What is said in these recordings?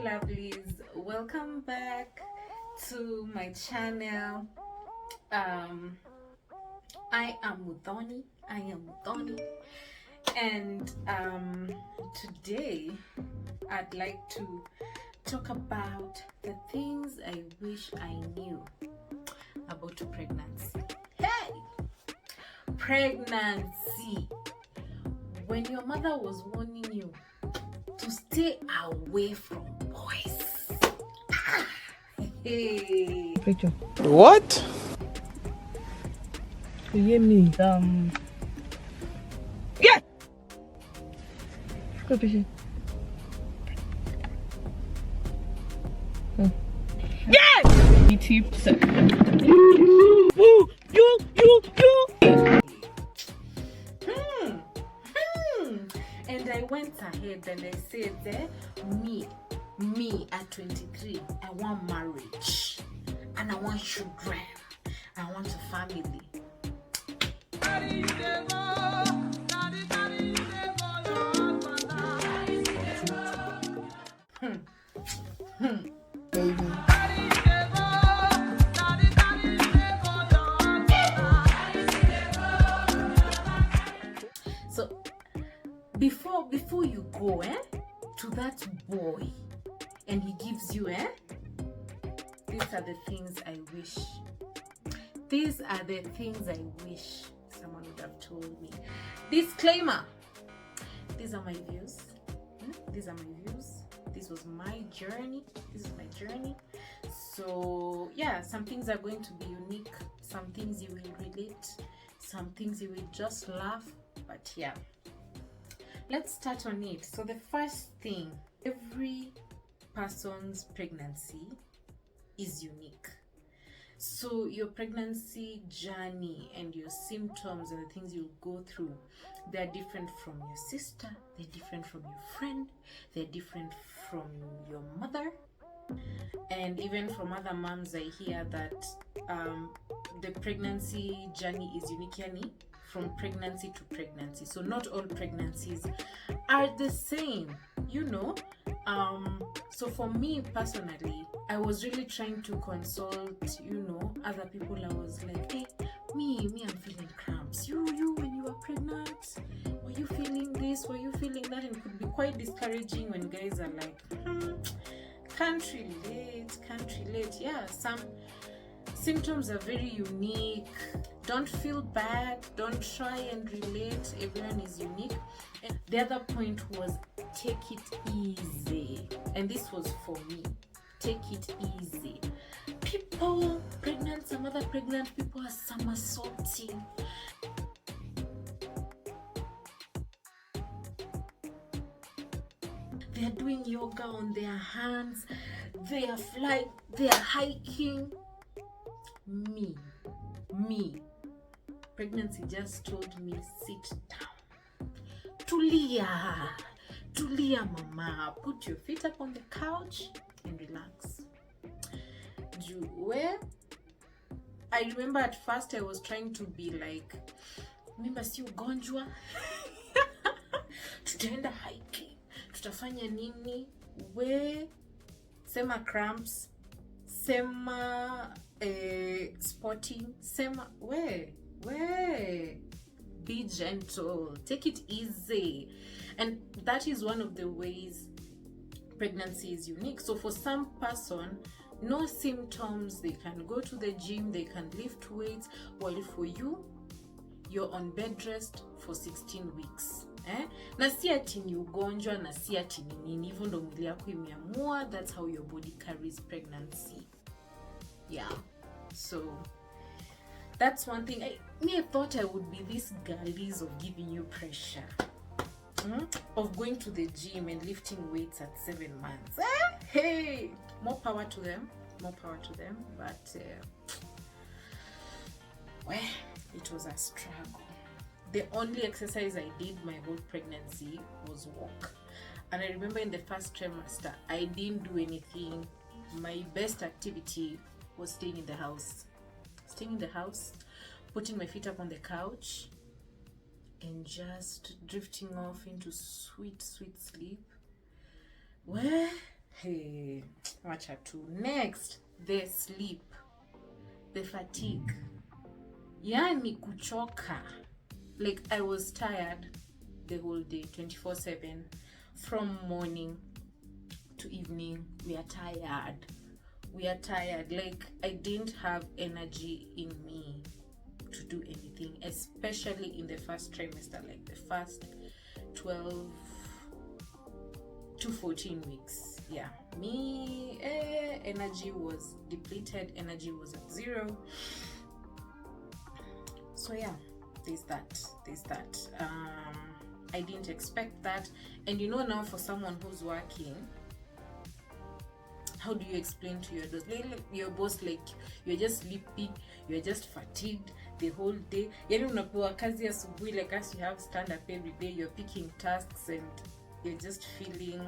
lovelies, welcome back to my channel. I am Muthoni, and today I'd like to talk about the things I wish I knew about pregnancy. Hey, pregnancy, when your mother was warning you to stay away from boys. Hey. What? You hear me? Yeah. Go fishing. Yeah. Tips. You. And I went ahead and I said, me at 23, I want marriage and I want children. I want a family. So before you go to that boy and he gives you these are the things I wish. These are the things I wish someone would have told me. Disclaimer: these are my views. These are my views. This was my journey. This is my journey. So yeah, some things are going to be unique. Some things you will relate. Some things you will just laugh. But yeah, let's start on it. So the first thing, every person's pregnancy is unique. So your pregnancy journey and your symptoms and the things you'll go through, they're different from your sister, they're different from your friend, they're different from your mother, and even from other moms. I hear that the pregnancy journey is unique from pregnancy to pregnancy. So not all pregnancies are the same, so for me personally, I was really trying to consult, other people. I was like, hey, me, I'm feeling cramps. You, when you were pregnant, were you feeling this? Were you feeling that? And it could be quite discouraging when guys are like, can't relate. Yeah, some symptoms are very unique. Don't feel bad. Don't try and relate. Everyone is unique. And the other point was, take it easy. And this was for me. Take it easy. People pregnant, some other pregnant people are somersaulting. They are doing yoga on their hands. They are flying. They are hiking. Me. Pregnancy just told me, sit down. Tulia, mama. Put your feet up on the couch and relax. I remember at first I was trying to be like, mimba si ugonjwa. Tutaenda hiking. Tutafanya nini? Sema cramps. Sema spotting. Sema be gentle. Take it easy. And that is one of the ways pregnancy is unique. So for some person, no symptoms, they can go to the gym, they can lift weights, while for you, you're on bed rest for 16 weeks. Na si ati ni ugonjwa, na si ati ni nini, hivyo ndo mwili yako imeamua. That's how your body carries pregnancy. Yeah, so that's one thing. I thought I would be this girlies of giving you pressure, of going to the gym and lifting weights at 7 months. Hey, more power to them. But it was a struggle. The only exercise I did my whole pregnancy was walk. And I remember in the first trimester, I didn't do anything. My best activity was staying in the house, putting my feet up on the couch and just drifting off into sweet sleep. Hey, wacha tu. Next, the sleep, the fatigue, yani kuchoka. Like I was tired the whole day, 24/7, from morning to evening. We are tired. Like I didn't have energy in me to do anything, especially in the first trimester, like the first 12 to 14 weeks. Yeah, me energy was depleted, energy was at zero. So yeah, there's that. I didn't expect that. And now for someone who's working, how do you explain to your boss like you're just sleepy, you're just fatigued the whole day? Yani unapewa kazi asubuhi, like as you have stand up every day, you're picking tasks and you're just feeling,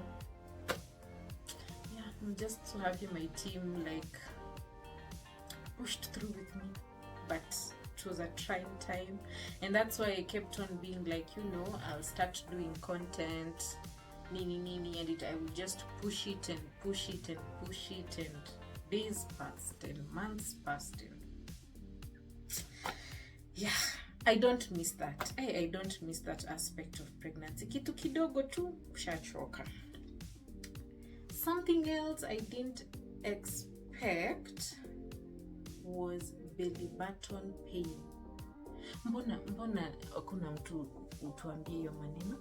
yeah, I'm just so happy my team like pushed through with me. But it was a trying time, and that's why I kept on being like, I'll start doing content, nini, and I will just push it, and days passed and months passed, and yeah, I don't miss that. I don't miss that aspect of pregnancy. Kitu kidogo tu ushachoka. Something else I didn't expect was belly button pain. Mbona kuna mtu utuambie hiyo maneno?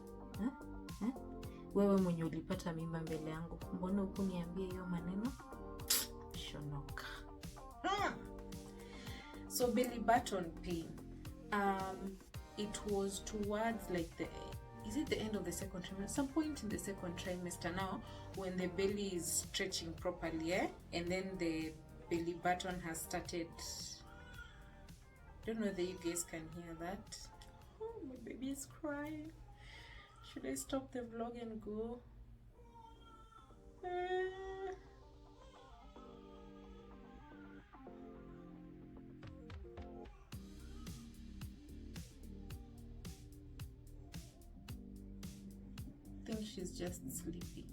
Wewe mwenye ulipata mimba mbele yangu, mbona ukuniambia hiyo maneno? Shonoka. So belly button pain, it was towards like is it the end of the second trimester? Some point in the second trimester now, when the belly is stretching properly, and then the belly button has started. Don't know whether you guys can hear that. Oh, my baby is crying. Should I stop the vlog and go? I think she's just sleepy.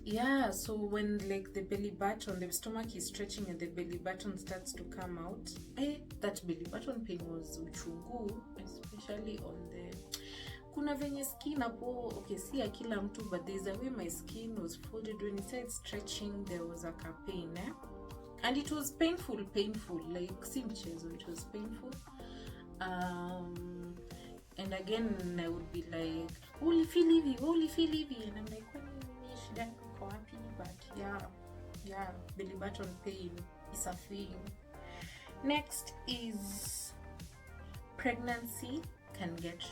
Yeah, so when like the belly button, the stomach is stretching and the belly button starts to come out, that belly button pain was uchungu, especially on the kuna venye skin hapo. Okay, si ya kila mtu, but there's a way my skin was folded when it started stretching. There was a pain, and it was painful, like si mchezo, it was painful. And again I would be like, holy feel heavy, and I'm like, but yeah, belly button pain is a thing. Next is pregnancy can get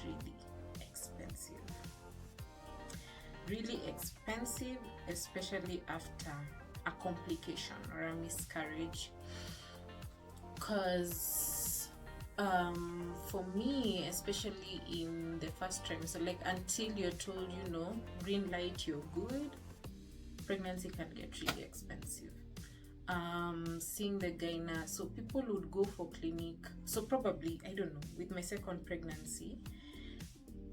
really expensive, especially after a complication or a miscarriage, because for me, especially in the first trimester, like until you're told, green light, you're good, pregnancy can get really expensive. Seeing the gyna, so people would go for clinic. So probably, I don't know, with my second pregnancy,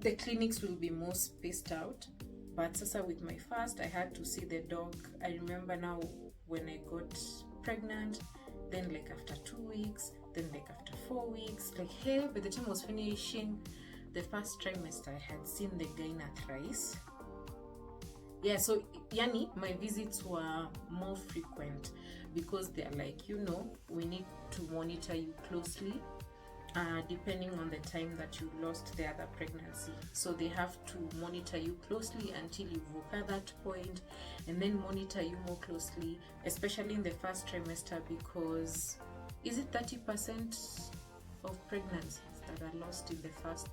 the clinics will be more spaced out. But sasa with my first, I had to see the doc. I remember now when I got pregnant, then like after 2 weeks, then like after 4 weeks, like hey, by the time I was finishing the first trimester, I had seen the gyna thrice. Yeah, so yani my visits were more frequent because they're like, we need to monitor you closely, depending on the time that you lost the other pregnancy. So they have to monitor you closely until you woke that point, and then monitor you more closely, especially in the first trimester, because is it 30% of pregnancies that are lost in the first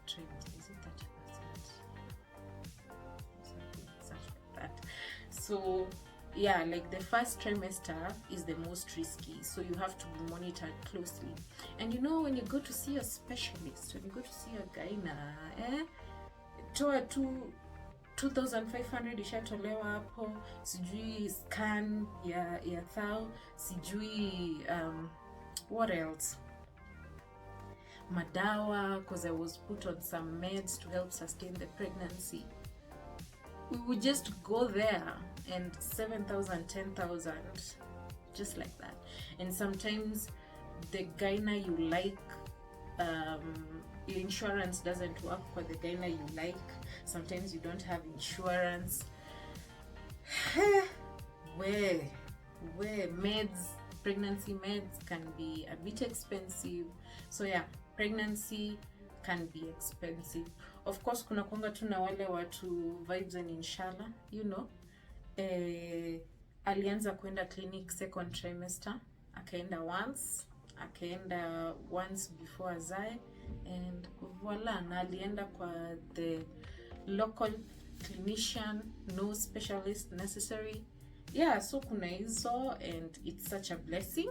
trimester? Is it 30%? Something like that. So yeah, like the first trimester is the most risky, so you have to be monitored closely. And when you go to see a specialist, when you go to see a gyna, toa 2,500 ishatolewa hapo, sijui scan ya thou, sijui what else, madawa, because I was put on some meds to help sustain the pregnancy. we would just go there and 7,000, 10,000, just like that. And sometimes the gyna you like, your insurance doesn't work for the gyna you like. Sometimes you don't have insurance. where meds, pregnancy meds can be a bit expensive. So yeah, pregnancy can be expensive. Of course kuna kwanga tu na wale watu vibes and inshallah, you know. Alianza kwenda clinic second trimester, akaenda once before azae, and voila, na alienda kwa the local clinician, no specialist necessary. Yeah, so kuna hizo, and it's such a blessing.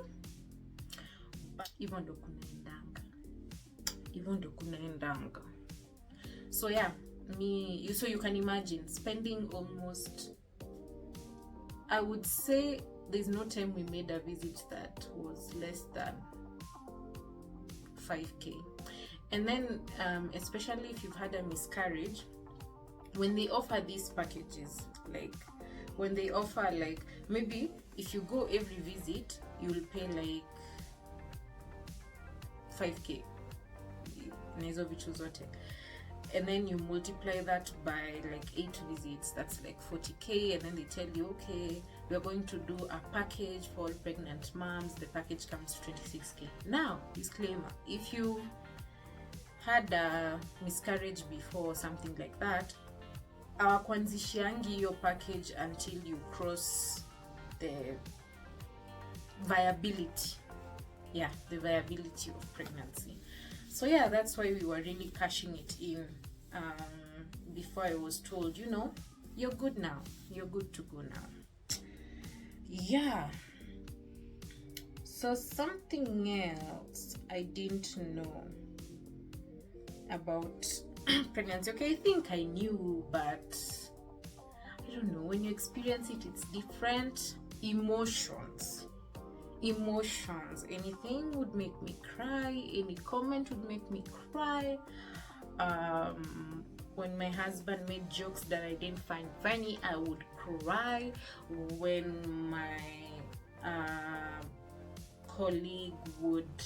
But even though kunaendanga. So yeah, so you can imagine spending almost, I would say there's no time we made a visit that was less than 5K. And then especially if you've had a miscarriage, when they offer these packages, like when they offer, like, maybe if you go every visit you'll pay like 5K na hizo vitu zote, and then you multiply that by like 8 visits, that's like 40K. And then they tell you, okay, we're going to do a package for all pregnant moms. The package comes to 26K. Now, disclaimer, if you had a miscarriage before or something like that, hawakwanzishiangi your package until you cross the viability. Yeah, the viability of pregnancy. So yeah, that's why we were really cashing it in before I was told, you know, you're good now, you're good to go now. Yeah. So something else I didn't know about pregnancy. Okay, I think I knew, but I don't know, when you experience it, it's different. Emotions, anything would make me cry, any comment would make me cry. When my husband made jokes that I didn't find funny, I would cry. When my colleague would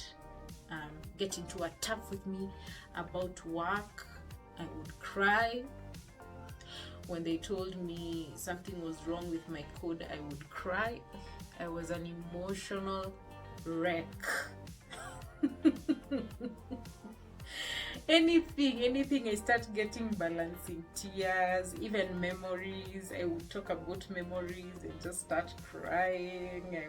get into a tap with me about work, I would cry. When they told me something was wrong with my code, I would cry. I was an emotional wreck. anything I start getting balancing tears, even memories. I would talk about memories and just start crying. I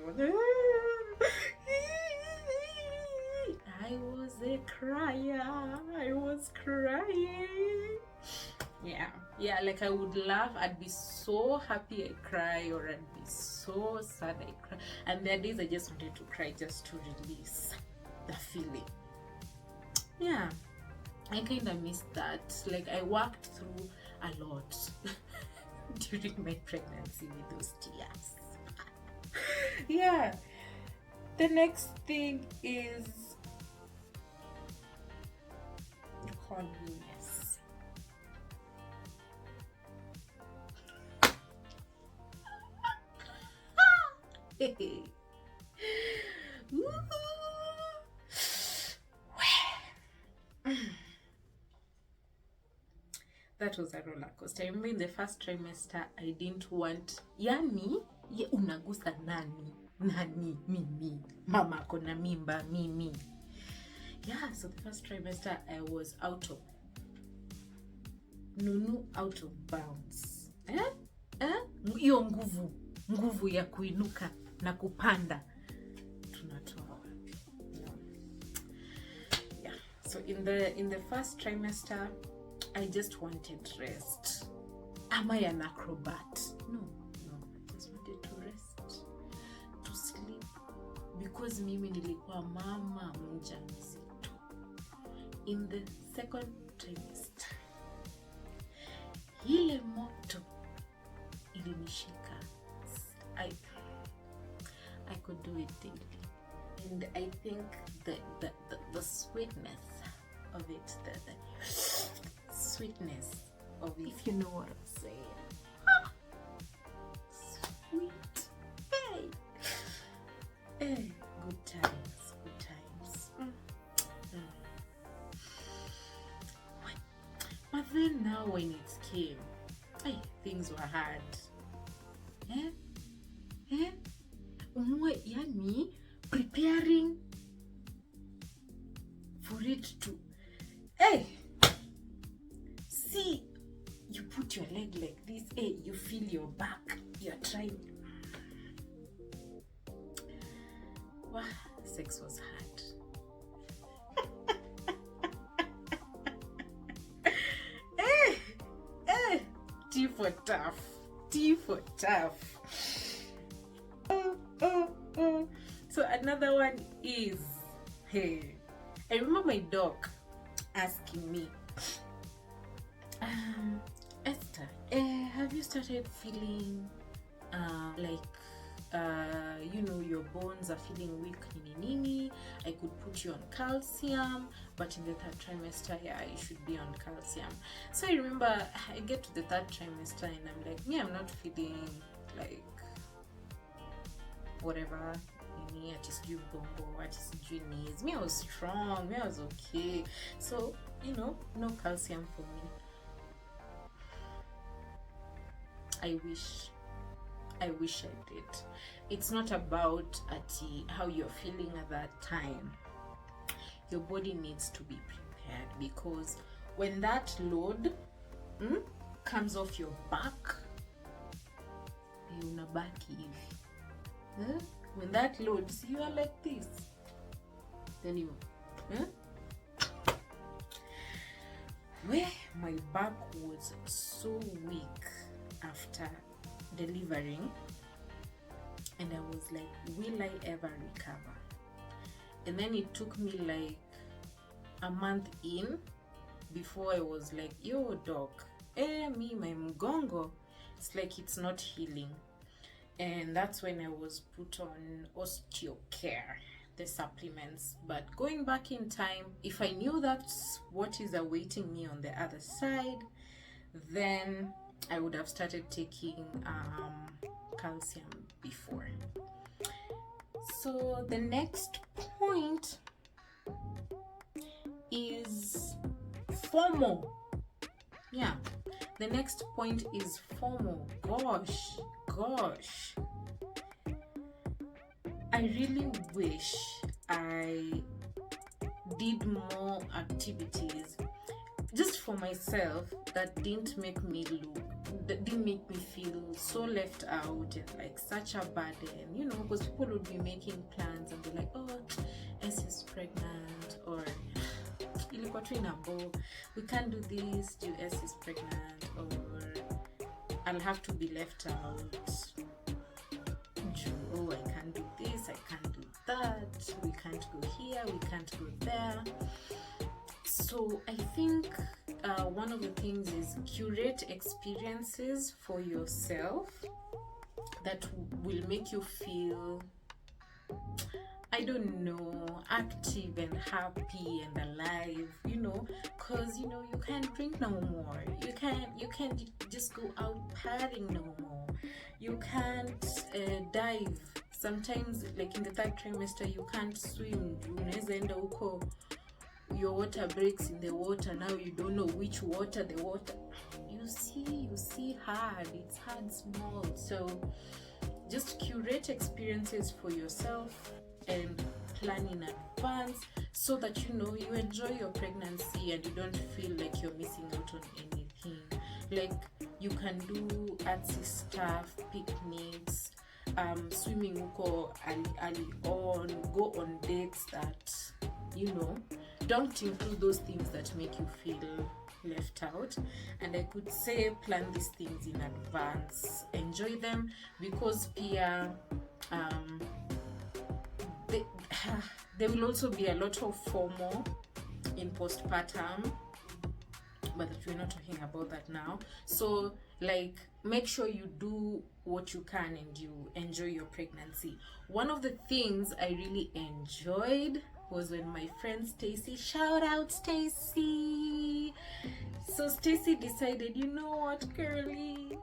was a crier. I was crying. Yeah, like I would laugh, I'd be so happy I cry, or I'd be so sad I cry. And there are days I just wanted to cry just to release the feeling. Yeah, I kind of missed that. Like I worked through a lot during my pregnancy with those tears. Yeah, the next thing is convenience. That was a roller coaster. I remember in the first trimester I didn't want, yani unagusa nani mimi, mama kona mimba mimi. Yeah, so the first trimester I was out of bounds. Hiyo nguvu ya kuinuka na kupanda tunatoa. Yeah, so in the first trimester I just wanted rest. Am I an acrobat? No, I just wanted to rest, to sleep, because mimi nilikuwa mama mjamzito. In the second trimester, ile moto ilinishika. I could do it daily, and I think the sweetness of it, the sweetness of it, if you know what I'm saying. were hard. Yani preparing for it to, see, you put your leg like this, you feel your back, you're trying. Wow, sex was hard. T for tough. T for tough. So another one is, I remember my dog asking me, Esther, have you started feeling like your bones are feeling weak, nini? I could put you on calcium, but in the third trimester, you should be on calcium. So I remember I get to the third trimester and I'm like, I'm not feeling like whatever, ati sijui bongo, ati sijui knees. I was strong, I was okay. So, no calcium for me. I wish I did. It's not about how you're feeling at that time. Your body needs to be prepared, because when that load comes off your back, unabaki hivi. When that loads, you are like this. Then you, where my back was so weak after delivering, and I was like, will I ever recover? And then it took me like a month in before I was like, yo doc, me, my mgongo, it's like it's not healing. And that's when I was put on osteocare, the supplements. But going back in time, if I knew that's what is awaiting me on the other side, then I would have started taking calcium before. So the next point is FOMO. Yeah, the next point is FOMO. Gosh, I really wish I did more activities just for myself that didn't make me feel so left out and like such a burden, because people would be making plans and be like, oh, S is pregnant, or ilikuwa tu inabo, we can't do this, S is pregnant, or I'll have to be left out. Oh, I can't do this, I can't do that, we can't go here, we can't go there. So I think one of the things is curate experiences for yourself that will make you feel, I don't know, active and happy and alive, because you can't drink no more, you can't just go out partying no more, you can't dive. Sometimes, like in the third trimester, you can't swim. Unaweza enda huko, your water breaks in the water, now you don't know which water you see hard, it's hard small. So just curate experiences for yourself and plan in advance so that you enjoy your pregnancy and you don't feel like you're missing out on anything. Like you can do artsy stuff, picnics, swimming huko early on, go on dates that don't include those things that make you feel left out. And I could say plan these things in advance, enjoy them, because there will also be a lot of FOMO in postpartum, but we're not talking about that now. So like, make sure you do what you can and you enjoy your pregnancy. One of the things I really enjoyed was when my friend Stacy, shout out Stacy. So Stacy decided, you know what, girly,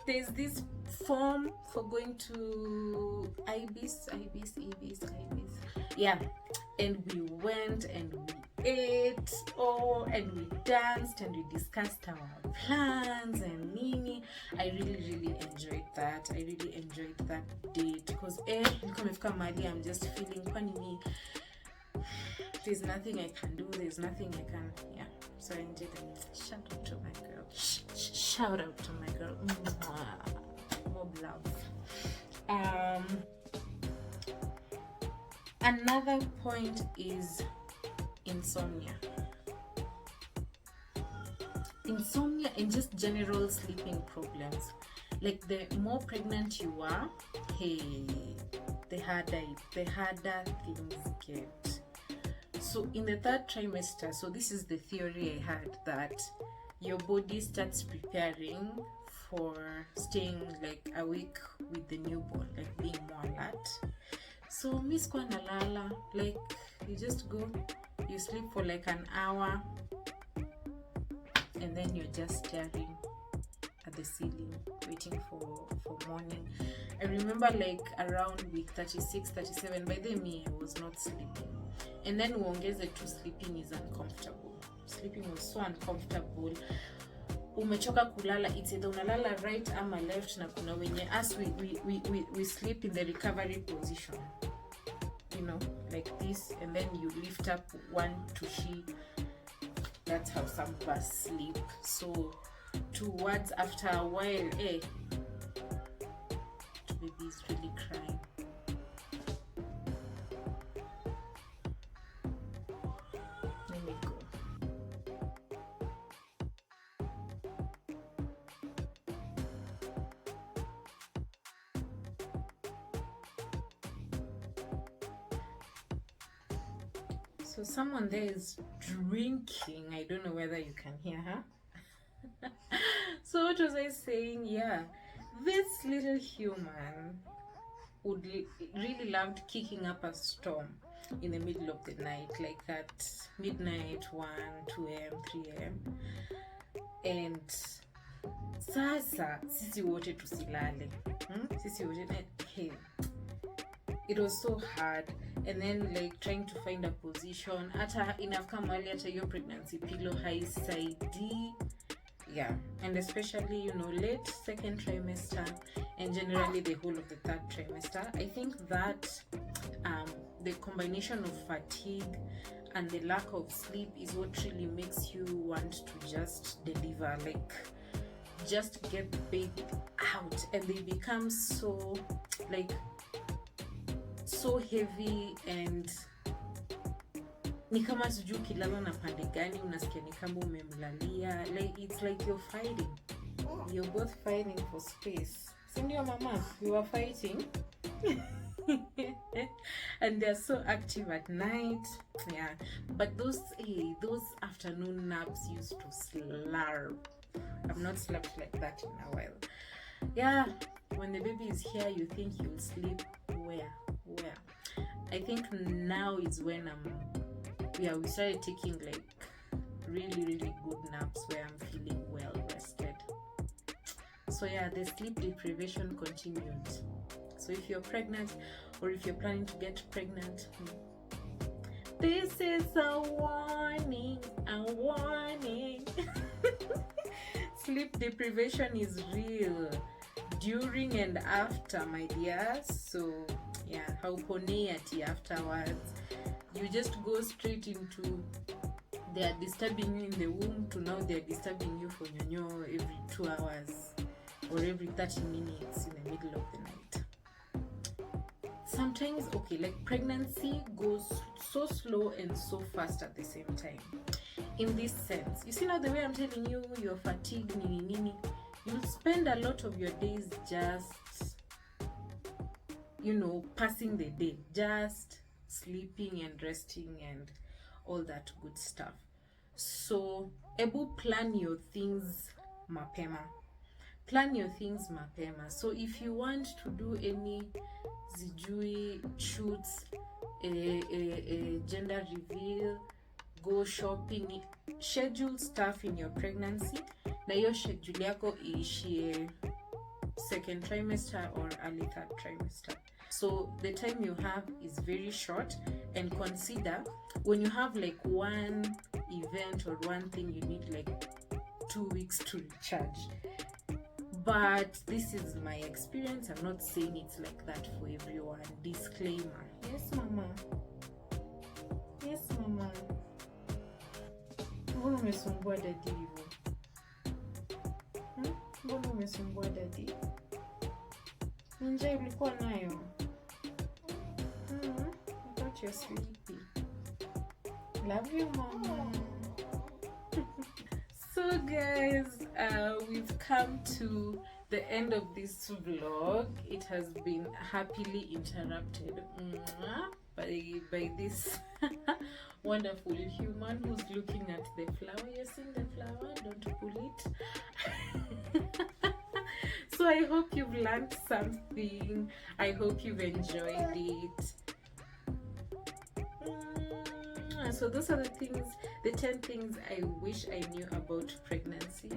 there's this form for going to IBIS. Yeah, and we went and we ate, and we danced and we discussed our plans and nini. I really enjoyed that. I really enjoyed that date because I'm just feeling funny. There's nothing I can do. There's nothing I can. Yeah. So I enjoyed it. Shout out to my girl. Shout out to my girl. More love. Another point is insomnia and just general sleeping problems. Like the more pregnant you are, the harder things get. So in the third trimester, so this is the theory I had, that your body starts preparing for staying like awake with the newborn, like being more alert. So miss kwa nalala, like you just go, you sleep for like an hour, and then you're just staring at the ceiling, waiting for morning. I remember like around week 36, 37, by then I was not sleeping. And then uongeze to sleeping is uncomfortable. Sleeping was so uncomfortable. Umechoka kulala, it's either unalala right ama left, na kuna wenye as we sleep in the recovery position, you know, like this, and then you lift up one to she. That's how some of us sleep. So towards after a while, the baby is really crying. Let me go. So someone there is drinking. I don't know whether you can hear her. So what was I saying? Yeah, this little human would really loved kicking up a storm in the middle of the night, like at midnight, 1, 2 a.m., 3 a.m. And sasa sisi wote tusilale. Sisi wote, hey, it was so hard. And then like trying to find a position, ata inafika mahali hata your pregnancy pillow haisaidii. Yeah, and especially, you know, late second trimester and generally the whole of the third trimester, I think that the combination of fatigue and the lack of sleep is what really makes you want to just deliver, like just get the baby out, and they become so like so heavy, and ni kama sijui kilala na pande gani unasikia ni kama umemlalia, like it's like you're both fighting for space. Sindio mama, you are fighting. And they're so active at night. Yeah, but those afternoon naps used to slurp. I've not slept like that in a while. Yeah, when the baby is here you think you'll sleep where I think now is when we started taking like really good naps where I'm feeling well rested. So yeah, the sleep deprivation continued. So if you're pregnant or if you're planning to get pregnant, this is a warning. Sleep deprivation is real during and after, my dears. So yeah, hauponei ati afterwards. You just go straight into they are disturbing you in the womb to now they are disturbing you for nyonyo every 2 hours or every 30 minutes in the middle of the night. Sometimes, okay, like pregnancy goes so slow and so fast at the same time. In this sense, you see now the way I'm telling you, you're fatigued, nini, you'll spend a lot of your days just, you know, passing the day, just sleeping and resting and all that good stuff. So plan your things mapema. So if you want to do any zijui shoots, a gender reveal, go shopping, schedule stuff in your pregnancy, na hiyo schedule yako iishie second trimester or early third trimester. So the time you have is very short, and consider when you have like one event or one thing, you need like 2 weeks to recharge. But this is my experience. I'm not saying it's like that for everyone. Disclaimer. Yes, mama. Yes, mama. Mbona umesumbua dadi hivyo? Mbona umesumbua dadi? Njaa ulikuwa nayo? I thought you're sleepy. Love you, mama. So guys, we've come to the end of this vlog. It has been happily interrupted by this wonderful human who's looking at the flower. You're seeing the flower? Don't pull it. So I hope you've learned something. I hope you've enjoyed it. So those are the 10 things I wish I knew about pregnancy.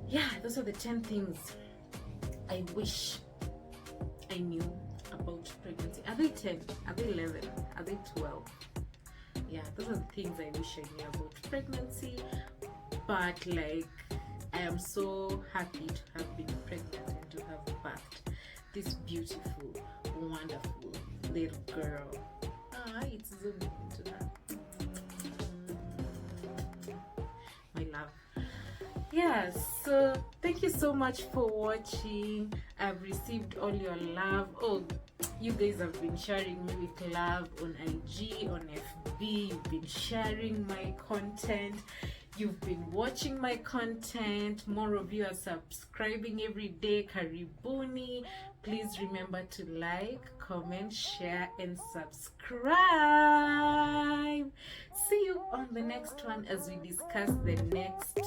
Yeah, those are the 10 things I wish I knew about pregnancy. Are they 10? Are they 11? Are they 12? Yeah, those are the things I wish I knew about pregnancy. But like, I am so happy to have been pregnant and to have birthed this beautiful, wonderful little girl. It's zooming into her. My love. Yes, so thank you so much for watching. I've received all your love. Oh, you guys have been sharing me with love on IG, on FB. You've been sharing my content. You've been watching my content. More of you are subscribing every day. Karibuni. Please remember to like, comment, share, and subscribe. See you on the next one as we discuss the next